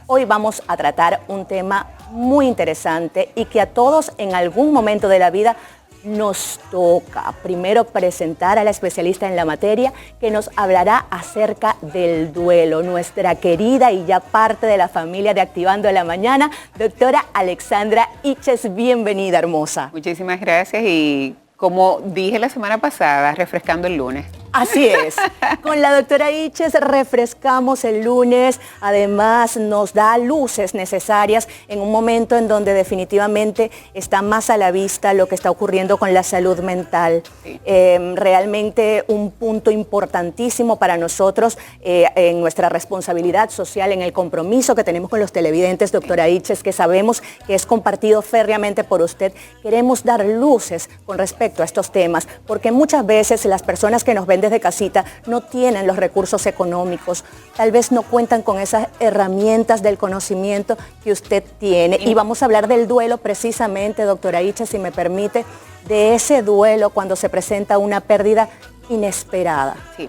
Hoy vamos a tratar un tema muy interesante y que a todos en algún momento de la vida nos toca. Primero presentar a la especialista en la materia que nos hablará acerca del duelo, nuestra querida y ya parte de la familia de Activando la Mañana, doctora Alexandra Iches. Bienvenida, hermosa. Muchísimas gracias y como dije la semana pasada, refrescando el lunes. Así es. Con la doctora Iches refrescamos el lunes, además nos da luces necesarias en un momento en donde definitivamente está más a la vista lo que está ocurriendo con la salud mental. Sí. Realmente un punto importantísimo para nosotros en nuestra responsabilidad social, en el compromiso que tenemos con los televidentes, doctora Iches, que sabemos que es compartido férreamente por usted. Queremos dar luces con respecto a estos temas, porque muchas veces las personas que nos ven desde casita no tienen los recursos económicos, tal vez no cuentan con esas herramientas del conocimiento que usted tiene. Y vamos a hablar del duelo precisamente, doctora Iches, si me permite, de ese duelo cuando se presenta una pérdida inesperada. Sí.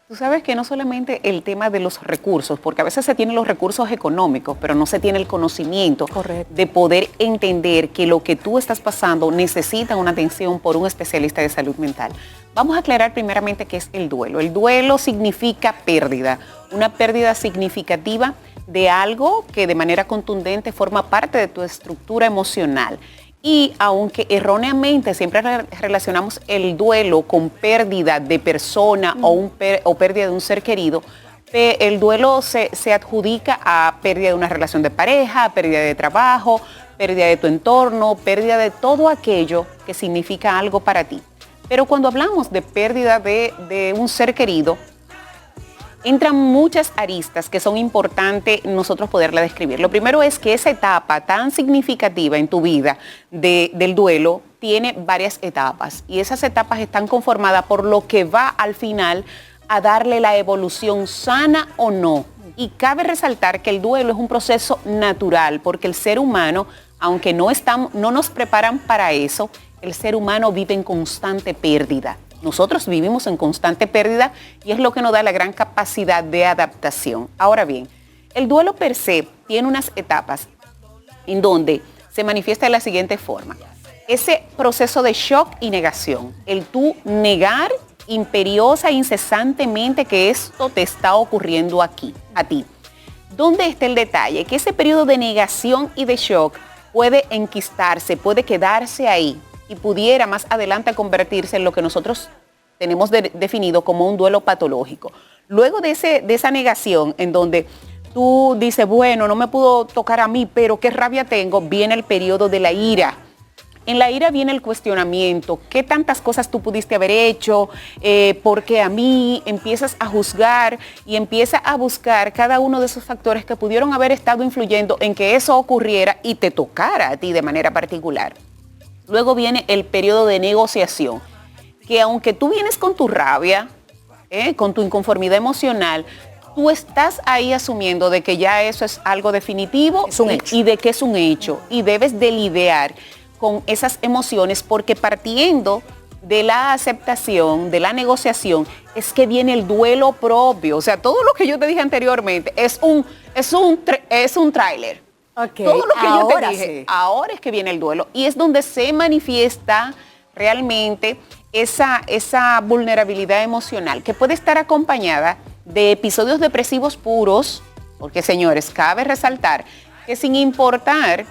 Tú sabes que no solamente el tema de los recursos, porque a veces se tienen los recursos económicos, pero no se tiene el conocimiento. Correcto. De poder entender que lo que tú estás pasando necesita una atención por un especialista de salud mental. Vamos a aclarar primeramente qué es el duelo. El duelo significa pérdida, una pérdida significativa de algo que de manera contundente forma parte de tu estructura emocional. Y aunque erróneamente siempre relacionamos el duelo con pérdida de persona o pérdida de un ser querido, el duelo se adjudica a pérdida de una relación de pareja, pérdida de trabajo, pérdida de tu entorno, pérdida de todo aquello que significa algo para ti. Pero cuando hablamos de pérdida de un ser querido, entran muchas aristas que son importantes nosotros poderla describir. Lo primero es que esa etapa tan significativa en tu vida del duelo tiene varias etapas y esas etapas están conformadas por lo que va al final a darle la evolución sana o no. Y cabe resaltar que el duelo es un proceso natural porque el ser humano, aunque no nos preparan para eso, el ser humano vive en constante pérdida. Nosotros vivimos en constante pérdida y es lo que nos da la gran capacidad de adaptación. Ahora bien, el duelo per se tiene unas etapas en donde se manifiesta de la siguiente forma. Ese proceso de shock y negación, el tú negar imperiosa e incesantemente que esto te está ocurriendo aquí, a ti. ¿Dónde está el detalle? Que ese periodo de negación y de shock puede enquistarse, puede quedarse ahí y pudiera más adelante convertirse en lo que nosotros tenemos definido como un duelo patológico. Luego de esa negación en donde tú dices, bueno, no me pudo tocar a mí, pero qué rabia tengo, viene el periodo de la ira. En la ira viene el cuestionamiento, ¿qué tantas cosas tú pudiste haber hecho? Porque a mí empiezas a juzgar y empiezas a buscar cada uno de esos factores que pudieron haber estado influyendo en que eso ocurriera y te tocara a ti de manera particular. Luego viene el periodo de negociación, que aunque tú vienes con tu rabia, con tu inconformidad emocional, tú estás ahí asumiendo de que ya eso es algo definitivo y de que es un hecho. Y debes de lidiar con esas emociones porque partiendo de la aceptación, de la negociación, es que viene el duelo propio. O sea, todo lo que yo te dije anteriormente es un tráiler. Okay. Todo lo que ahora yo te dije, sí. Ahora es que viene el duelo y es donde se manifiesta realmente esa vulnerabilidad emocional que puede estar acompañada de episodios depresivos puros, porque señores, cabe resaltar que sin importar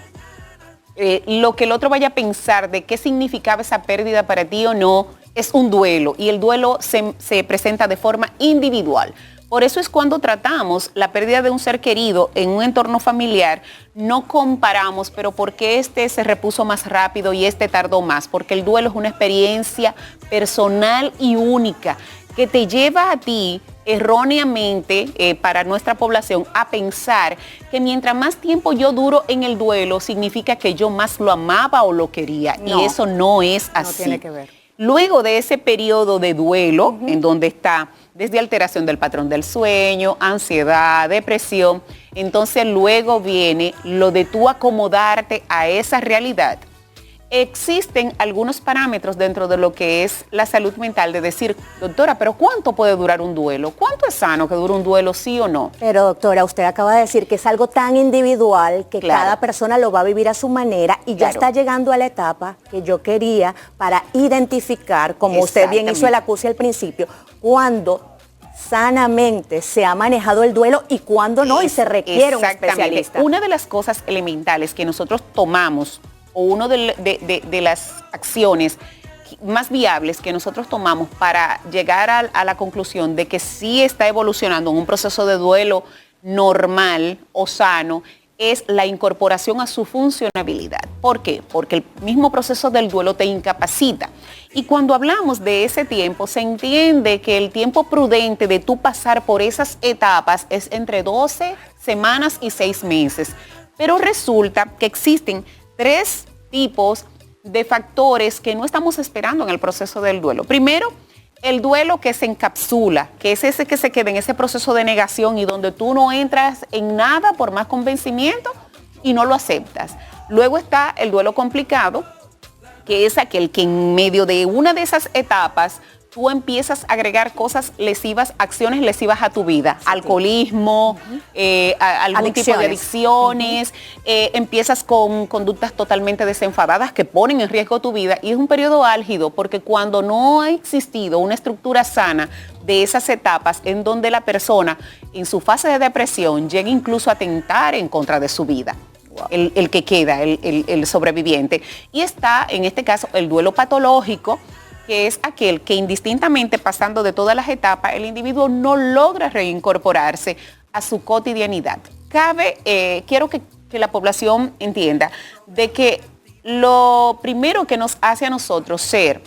lo que el otro vaya a pensar de qué significaba esa pérdida para ti o no, es un duelo y el duelo se presenta de forma individual. Por eso es cuando tratamos la pérdida de un ser querido en un entorno familiar, no comparamos, pero ¿por qué este se repuso más rápido y este tardó más? Porque el duelo es una experiencia personal y única que te lleva a ti erróneamente para nuestra población a pensar que mientras más tiempo yo duro en el duelo significa que yo más lo amaba o lo quería. No, y eso no es así. No tiene que ver. Luego de ese periodo de duelo, en donde está desde alteración del patrón del sueño, ansiedad, depresión, entonces luego viene lo de tú acomodarte a esa realidad existen algunos parámetros dentro de lo que es la salud mental de decir, doctora, pero ¿cuánto puede durar un duelo? ¿Cuánto es sano que dure un duelo, sí o no? Pero doctora, usted acaba de decir que es algo tan individual que cada persona lo va a vivir a su manera y ya está llegando a la etapa que yo quería para identificar, como usted bien hizo el acuse al principio, cuando sanamente se ha manejado el duelo y cuando no, y se requiere un especialista. Una de las cosas elementales que nosotros tomamos, o una de las acciones más viables que nosotros tomamos para llegar a la conclusión de que sí está evolucionando en un proceso de duelo normal o sano, es la incorporación a su funcionabilidad. ¿Por qué? Porque el mismo proceso del duelo te incapacita. Y cuando hablamos de ese tiempo, se entiende que el tiempo prudente de tú pasar por esas etapas es entre 12 semanas y 6 meses. Pero resulta que existen 3 tipos de factores que no estamos esperando en el proceso del duelo. Primero, el duelo que se encapsula, que es ese que se queda en ese proceso de negación y donde tú no entras en nada por más convencimiento y no lo aceptas. Luego está el duelo complicado, que es aquel que en medio de una de esas etapas tú empiezas a agregar cosas lesivas, acciones lesivas a tu vida, alcoholismo, algún tipo de adicciones, empiezas con conductas totalmente desenfadadas que ponen en riesgo tu vida y es un periodo álgido porque cuando no ha existido una estructura sana de esas etapas en donde la persona en su fase de depresión llega incluso a atentar en contra de su vida. El que queda, el sobreviviente. Y está, en este caso, el duelo patológico, que es aquel que indistintamente pasando de todas las etapas, el individuo no logra reincorporarse a su cotidianidad. Quiero que la población entienda de que lo primero que nos hace a nosotros ser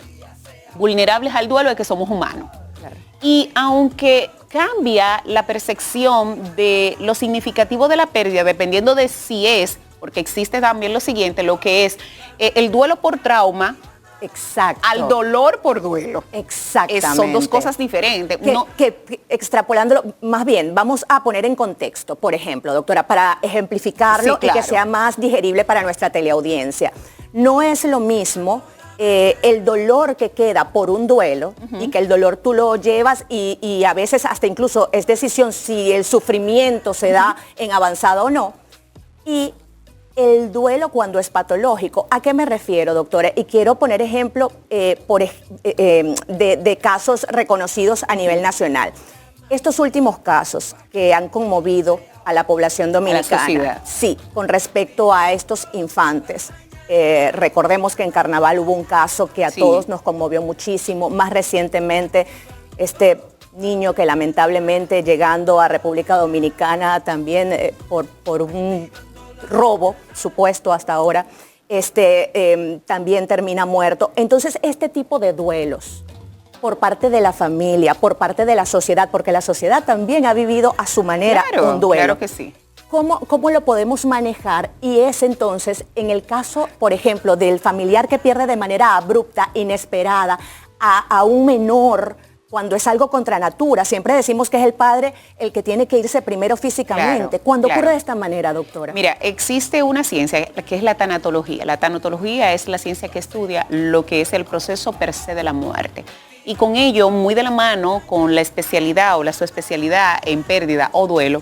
vulnerables al duelo es que somos humanos. Claro. Y aunque cambia la percepción de lo significativo de la pérdida, dependiendo de si es, porque existe también lo siguiente, lo que es el duelo por trauma, exacto, al dolor por duelo. Exactamente. Son 2 cosas diferentes. Que extrapolándolo, más bien, vamos a poner en contexto, por ejemplo, doctora, para ejemplificarlo y que sea más digerible para nuestra teleaudiencia. No es lo mismo el dolor que queda por un duelo y que el dolor tú lo llevas y a veces hasta incluso es decisión si el sufrimiento se da en avanzada o no. Y el duelo cuando es patológico. ¿A qué me refiero, doctora? Y quiero poner ejemplo de casos reconocidos a nivel nacional. Estos últimos casos que han conmovido a la población dominicana, a la sociedad. Sí, con respecto a estos infantes. Recordemos que en Carnaval hubo un caso que a todos nos conmovió muchísimo. Más recientemente, este niño que lamentablemente llegando a República Dominicana también por un robo supuesto hasta ahora, también termina muerto. Entonces, este tipo de duelos por parte de la familia, por parte de la sociedad, porque la sociedad también ha vivido a su manera un duelo. Claro que sí. ¿Cómo lo podemos manejar? Y es entonces, en el caso, por ejemplo, del familiar que pierde de manera abrupta, inesperada, a un menor, cuando es algo contra natura. Siempre decimos que es el padre el que tiene que irse primero físicamente. ¿Cuándo ocurre de esta manera, doctora? Mira, existe una ciencia que es la tanatología. La tanatología es la ciencia que estudia lo que es el proceso per se de la muerte. Y con ello, muy de la mano con la especialidad o la subespecialidad en pérdida o duelo,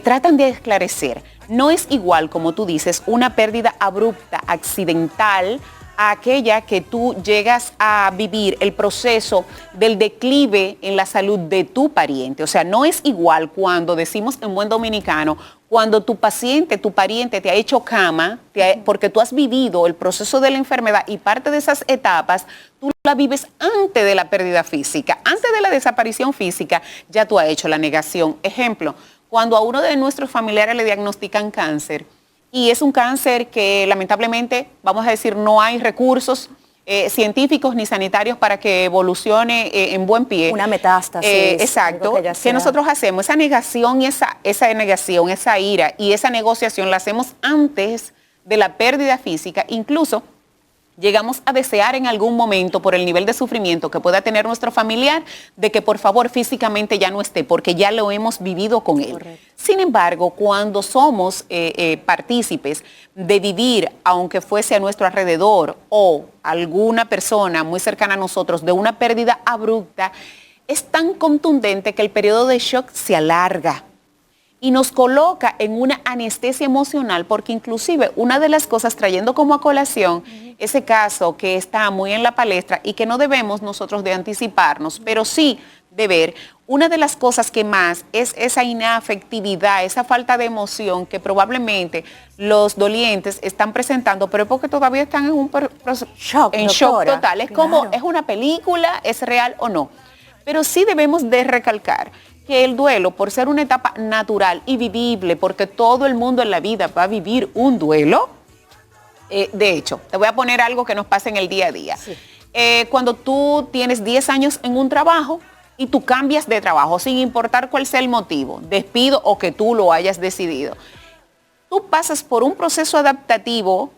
tratan de esclarecer. No es igual, como tú dices, una pérdida abrupta, accidental, a aquella que tú llegas a vivir el proceso del declive en la salud de tu pariente. O sea, no es igual cuando decimos en buen dominicano, cuando tu paciente, tu pariente te ha hecho cama, porque tú has vivido el proceso de la enfermedad y parte de esas etapas, tú la vives antes de la pérdida física, antes de la desaparición física, ya tú has hecho la negación. Ejemplo, cuando a uno de nuestros familiares le diagnostican cáncer, y es un cáncer que lamentablemente, vamos a decir, no hay recursos científicos ni sanitarios para que evolucione en buen pie. Una metástasis. Exacto. ¿Qué nosotros hacemos? Esa negación y esa negación, esa ira y esa negociación la hacemos antes de la pérdida física. Incluso llegamos a desear en algún momento, por el nivel de sufrimiento que pueda tener nuestro familiar, de que por favor físicamente ya no esté, porque ya lo hemos vivido con él. Correcto. Sin embargo, cuando somos partícipes de vivir, aunque fuese a nuestro alrededor o alguna persona muy cercana a nosotros, de una pérdida abrupta, es tan contundente que el periodo de shock se alarga y nos coloca en una anestesia emocional, porque inclusive una de las cosas, trayendo como a colación ese caso que está muy en la palestra y que no debemos nosotros de anticiparnos, pero sí de ver, una de las cosas que más es esa inafectividad, esa falta de emoción que probablemente los dolientes están presentando, pero es porque todavía están en un shock total. Es como, ¿es una película? ¿Es real o no? Pero sí debemos de recalcar que el duelo, por ser una etapa natural y vivible, porque todo el mundo en la vida va a vivir un duelo, de hecho, te voy a poner algo que nos pasa en el día a día. Sí. Cuando tú tienes 10 años en un trabajo y tú cambias de trabajo, sin importar cuál sea el motivo, despido o que tú lo hayas decidido, tú pasas por un proceso adaptativo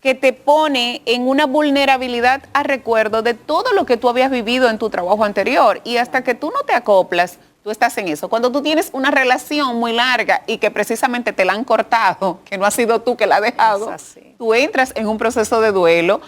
que te pone en una vulnerabilidad a recuerdo de todo lo que tú habías vivido en tu trabajo anterior, y hasta que tú no te acoplas, tú estás en eso. Cuando tú tienes una relación muy larga y que precisamente te la han cortado, que no has sido tú que la has dejado, tú entras en un proceso de duelo.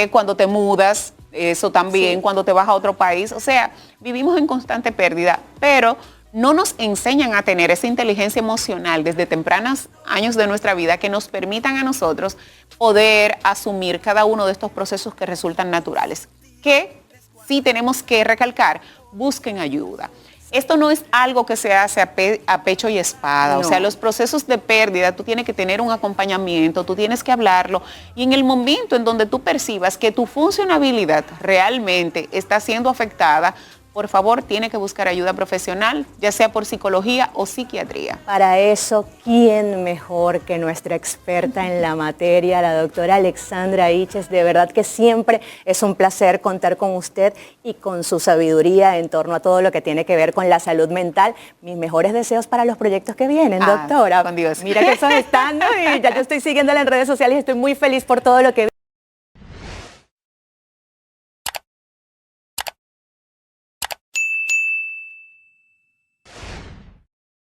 Cuando te mudas, eso también, cuando te vas a otro país. O sea, vivimos en constante pérdida, pero no nos enseñan a tener esa inteligencia emocional desde tempranos años de nuestra vida que nos permitan a nosotros poder asumir cada uno de estos procesos que resultan naturales. Que sí tenemos que recalcar, busquen ayuda. Esto no es algo que se hace a pecho y espada. No. O sea, los procesos de pérdida, tú tienes que tener un acompañamiento, tú tienes que hablarlo, y en el momento en donde tú percibas que tu funcionabilidad realmente está siendo afectada, por favor, tiene que buscar ayuda profesional, ya sea por psicología o psiquiatría. Para eso, ¿quién mejor que nuestra experta en la materia, la doctora Alexandra Iches? De verdad que siempre es un placer contar con usted y con su sabiduría en torno a todo lo que tiene que ver con la salud mental. Mis mejores deseos para los proyectos que vienen, doctora. Con Dios. Mira que esos están, ¿no? Y ya yo estoy siguiéndola en redes sociales y estoy muy feliz por todo lo que